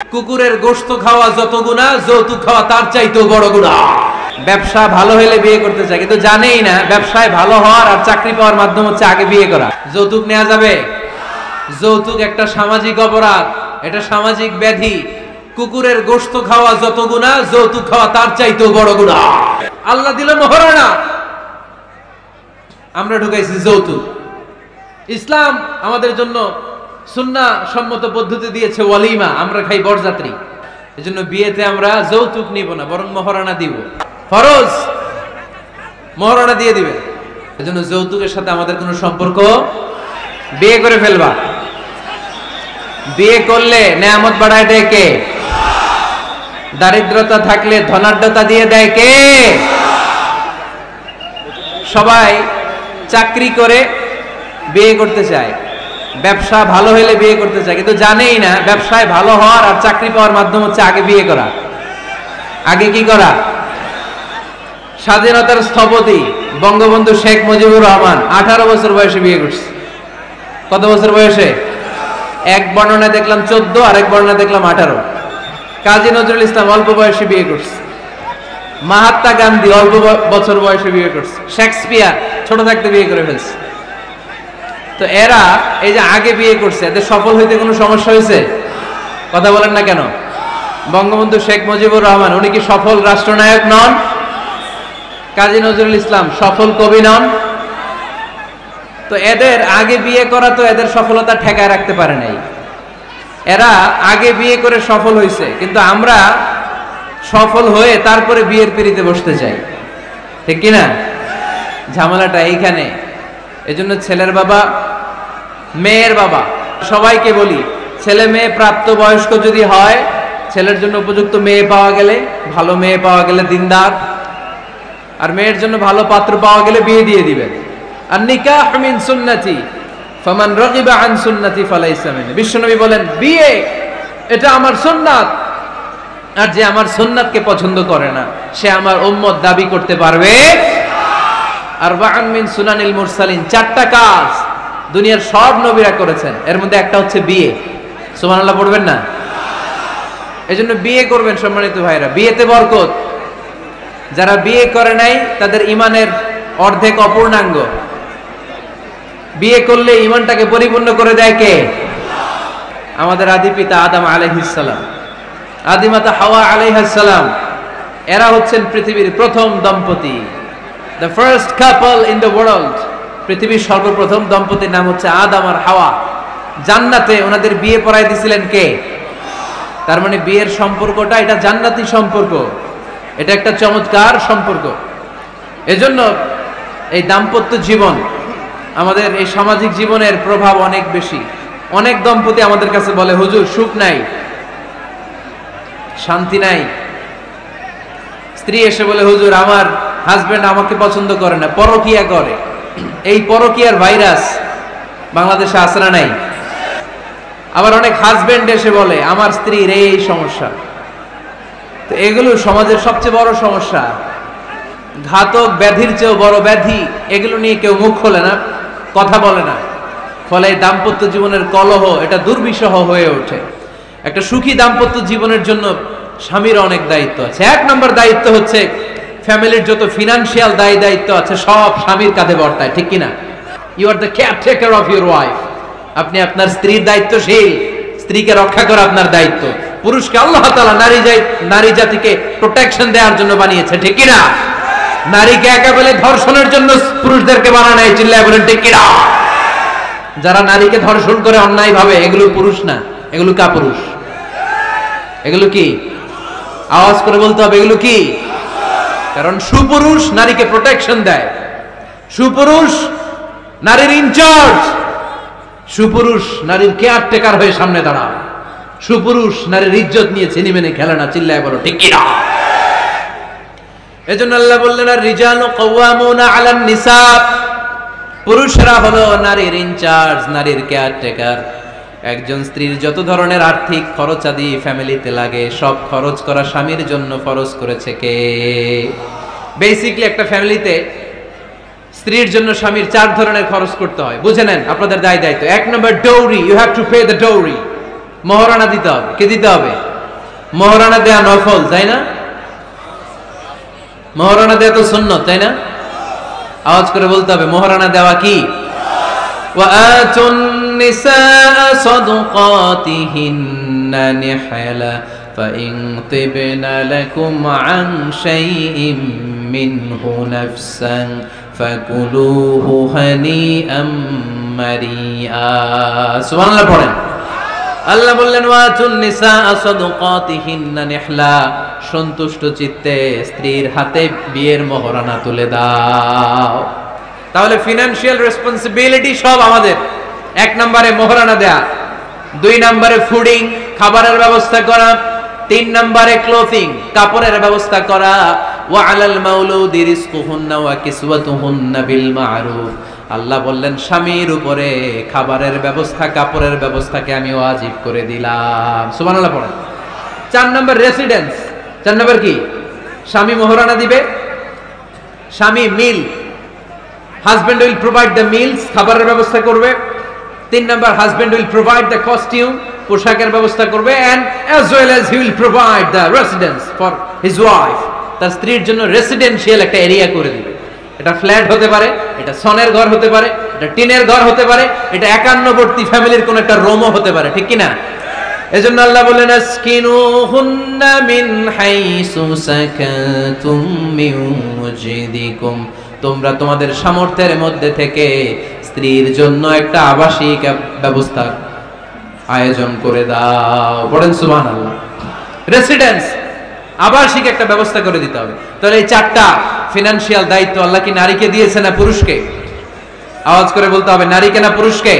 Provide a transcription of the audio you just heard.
কুকুরের গোশত খাওয়া যত গুনাহ, যৌতুক খাওয়া তার চাইতেও বড় গুনাহ। ব্যবসা ভালো হলে বিয়ে করতে চায়, কিন্তু জানেই না ব্যবসায় ভালো হওয়ার আর চাকরি পাওয়ার মাধ্যম হচ্ছে আগে বিয়ে করা। যৌতুক নেওয়া যাবে? যৌতুক একটা সামাজিক অপরাধ, এটা সামাজিক ব্যাধি। কুকুরের গোশত খাওয়া যত গুনাহ, যৌতুক খাওয়া তার চাইতেও বড় গুনাহ। আল্লাহ দিল মহারণা, আমরা ঢুকাইছি যৌতুক। ইসলাম আমাদের জন্য সুন্নাহ সম্মত পদ্ধতি দিয়েছে ওয়ালিমা, আমরা খাই বরযাত্রী। এজন্য বিয়েতে আমরা যৌতুক নিব না, বরং মহারণা দিব। ফরজ মহারণা দিয়ে দিবে। এজন্য যৌতুকের সাথে আমাদের কোনো সম্পর্ক, বিয়ে করে ফেলবা। বিয়ে করলে নেয়ামত বাড়ায় দেয় কে? দারিদ্রতা থাকলে ধনাঢ্যতা দিয়ে দেয় কে? সবাই চাকরি করে বিয়ে করতে চায়, ব্যবসা ভালো হলে বিয়ে করতে চায়, কিন্তু জানেই না ব্যবসায় ভালো হওয়ার আর চাকরি পাওয়ার মাধ্যম হচ্ছে আগে বিয়ে করা। আগে কি করা? স্বাধীনতার স্থপতি বঙ্গবন্ধু শেখ মুজিবুর রহমান 18 বছর বয়সে বিয়ে করছে। কত বছর বয়সে? এক বর্ণনা দেখলাম 14, আর এক বর্ণনা দেখলাম 18। কাজী নজরুল ইসলাম অল্প বয়সে বিয়ে করছে। মহাত্মা গান্ধী অল্প বছর বয়সে বিয়ে করছে। শেক্সপিয়ার ছোট থাকতে বিয়ে করে ফেলছে। তো এরা এই যে আগে বিয়ে করছে, এদের সফল হইতে কোনো সমস্যা হয়েছে? কথা বলেন না কেন? বঙ্গবন্ধু শেখ মুজিবুর রহমান উনি কি সফল রাষ্ট্রনায়ক নন? কাজী নজরুল ইসলাম সফল কবি নন? তো এদের আগে বিয়ে করা তো এদের সফলতা ঠেকায় রাখতে পারে নাই। এরা আগে বিয়ে করে সফল হয়েছে, কিন্তু আমরা সফল হয়ে তারপরে বিয়ের পিড়িতে বসতে চাই, ঠিক কিনা? ঝামেলাটা এইখানে। এজন্য ছেলের বাবা, মেয়ের বাবা, সবাইকে বলি, ছেলে মেয়ে প্রাপ্তবয়স্ক যদি হয়, ছেলের জন্য উপযুক্ত মেয়ে পাওয়া গেলে, ভালো মেয়ে পাওয়া গেলে দিনদার, আর মেয়ের জন্য ভালো পাত্র পাওয়া গেলে বিয়ে দিয়ে দিবেন। আর নিকাহ মিন সুন্নতি ফামান রাগিবা আন সুন্নতি ফালাইসা মিননি। বিশ্বনবী বলেন, বিয়ে এটা আমার সুন্নাত, আর যে আমার সুন্নাতকে পছন্দ করে না সে আমার উম্মত দাবি করতে পারবে। আরবাআন মিন সুনানিল মুরসালিন, 4টা কাজ দুনিয়ার সব নবীরা করেছেন, এর মধ্যে একটা হচ্ছে বিয়ে। সুবহানাল্লাহ পড়বেন না? এজন্য বিয়ে করবেন সম্মানিত ভাইরা, বিয়েতে বরকত। যারা বিয়ে করে নাই তাদের ঈমানের অর্ধেক অপূর্ণাঙ্গ। বিয়ে করলে ঈমানটাকে পরিপূর্ণ করে দেয় কে? আমাদের আদি পিতা আদম আলাইহিস সালাম, আদিমাতা হাওয়া আলাইহিস সালাম, এরা হচ্ছেন পৃথিবীর প্রথম দম্পতি, the first couple in the world। পৃথিবীর সর্বপ্রথম দম্পতির নাম হচ্ছে আদম আর হাওয়া। জান্নাতে ওনাদের বিয়ে পড়াই দিয়েছিলেন কে? তার মানে বিয়ের সম্পর্কটা এটা জান্নাতি সম্পর্ক, এটা একটা চমৎকার সম্পর্ক। এজন্য এই দাম্পত্য জীবন, আমাদের এই সামাজিক জীবনের প্রভাব অনেক বেশি। অনেক দম্পতি আমাদের কাছে বলে, হুজুর সুখ নাই, শান্তি নাই। স্ত্রী এসে বলে, হুজুর আমার হাজবেন্ড আমাকে পছন্দ করে না, পরকিয়া করে। এই পরকিয়ার ভাইরাস বাংলাদেশে আছে না নাই? আবার অনেক হাজবেন্ড এসে বলে, আমার স্ত্রীর এই সমস্যা। তো এগুলো সমাজের সবচেয়ে বড় সমস্যা, ঘাতক ব্যাধির চেয়েও বড় ব্যাধি। এগুলো নিয়ে কেউ মুখ খোলে না, কথা বলে না। ফলে দাম্পত্য জীবনের কলহ এটা দুর্বিষহ হয়ে ওঠে। একটা সুখী দাম্পত্য জীবনের জন্য স্বামীর অনেক দায়িত্ব আছে। 1 নম্বর দায়িত্ব হচ্ছে ফ্যামিলির যত ফিনান্সিয়াল দায়িত্ব আছে সব স্বামীর কাঁধে বর্তায়, ঠিক কিনা? You are the caretaker of your wife. আপনি আপনার স্ত্রীর দায়িত্বশীল, স্ত্রীকে রক্ষা করা আপনার দায়িত্ব। পুরুষকে আল্লাহ তাআলা নারী জাতিকে প্রোটেকশন দেওয়ার জন্য বানিয়েছে, ঠিক কিনা? নারীকে একেবারে ধর্ষণের জন্য পুরুষদেরকে বানানো নাই, চিল্লায় বলেন ঠিক কিনা? যারা নারীকে ধর্ষণ করে অন্যায় ভাবে, এগুলো পুরুষ না, এগুলো কাপুরুষ। এগুলো কি? আওয়াজ করে বলতে হবে, এগুলো কি? কারণ সুপুরুষ নারীকে প্রোটেকশন দেয়, সুপুরুষ নারীর ইনচার্জ, সুপুরুষ নারীর কেয়ারটেকার হয়ে সামনে দাঁড়ায়, সুপুরুষ নারীর ইজ্জত নিয়ে ছিনিমিনি খেলে না, চিল্লায় বলো ঠিক কিনা? এজন্য আল্লাহ বললেন, আর রিজালু কাওয়ামুনা আলান নিসা, পুরুষরা হলো নারীর ইনচার্জ, নারীর কেয়ারটেকার। একজন স্ত্রীর যত ধরনের আর্থিক খরচাদি ফ্যামিলিতে লাগে সব খরচ করা স্বামীর জন্য ফরজ করেছে কে? বেসিক্যালি একটা ফ্যামিলিতে স্ত্রীর জন্য স্বামীর 4 ধরনের খরচ করতে হয়। বুঝে নেন আপনাদের দায়িত্ব। 1 নম্বর dowry, you have to pay the dowry. মহারণা দিতে হবে। কে দিতে হবে? মহারণা দেয়া নফল, তাই না? মহারণা দেয়া তো সুন্নত, তাই না? আওয়াজ করে বলতে হবে, মহারণা দেওয়া কি? وآتوا النساء صدقاتهن نحلا فإن طبن لكم عن شيء منه نفسا فكلوه هنيئا مريئا سبحان الله পড়েন। আল্লাহ বললেন ওয়াতুন নিসা সাদকাতিহিন্না নিহলা, সন্তুষ্ট চিত্তে স্ত্রীর হাতে বিয়ের মোহরানা তুলে দাও। তাহলে ফিনান্সিয়াল রেসপন্সিবিলিটি সব আমাদের। এক নম্বরে মোহরানা দেয়া, দুই নম্বরে ফুডিং খাবারের ব্যবস্থা করা, তিন নম্বরে ক্লোথিং কাপড়ের ব্যবস্থা করা, ওয়া আলাল মাউলুদি রিজকুহুন্না ওয়া কিসওয়াতুহুন্না বিল মারুফ। আল্লাহ বললেন স্বামীর উপরে খাবারের ব্যবস্থা কাপড়ের ব্যবস্থাকে আমি ওয়াজিব করে দিলাম। সুবহানাল্লাহ পড়েন। চার নম্বর রেসিডেন্স। চার নম্বর কি? স্বামী মোহরানা দিবে, স্বামী meal, husband will provide the meals, খাবারের ব্যবস্থা করবে। তিন নম্বর husband will provide the costume, পোশাকের ব্যবস্থা করবে, and as well as he will provide the residence for his wife. তার স্ত্রীর জন্য রেসিডেন্সিয়াল একটা এরিয়া করে দিবে। এটা ফ্ল্যাট হতে পারে, এটা সনের ঘর হতে পারে, এটা টিনের ঘর হতে পারে, এটা একান্নবর্তী ফ্যামিলির কোন একটা রুমও হতে পারে, ঠিক কি না? এজন্য আল্লাহ বললেন আসকিনুহুন্না মিন হাইসু সাকাতুম মিন ওয়াজদিকুম, তোমরা তোমাদের সামর্থ্যের মধ্যে থেকে স্ত্রীর জন্য একটা আবাসিক ব্যবস্থা আয়োজন করে দাও। বলেন সুবহানাল্লাহ। রেসিডেন্স, আবাসিক একটা ব্যবস্থা করে দিতে হবে। তাহলে এই চারটা ফিনান্সিয়াল দায়িত্ব আল্লাহ কি নারীকে দিয়েছে না পুরুষকে? আওয়াজ করে বলতে হবে, নারীকে না পুরুষকে?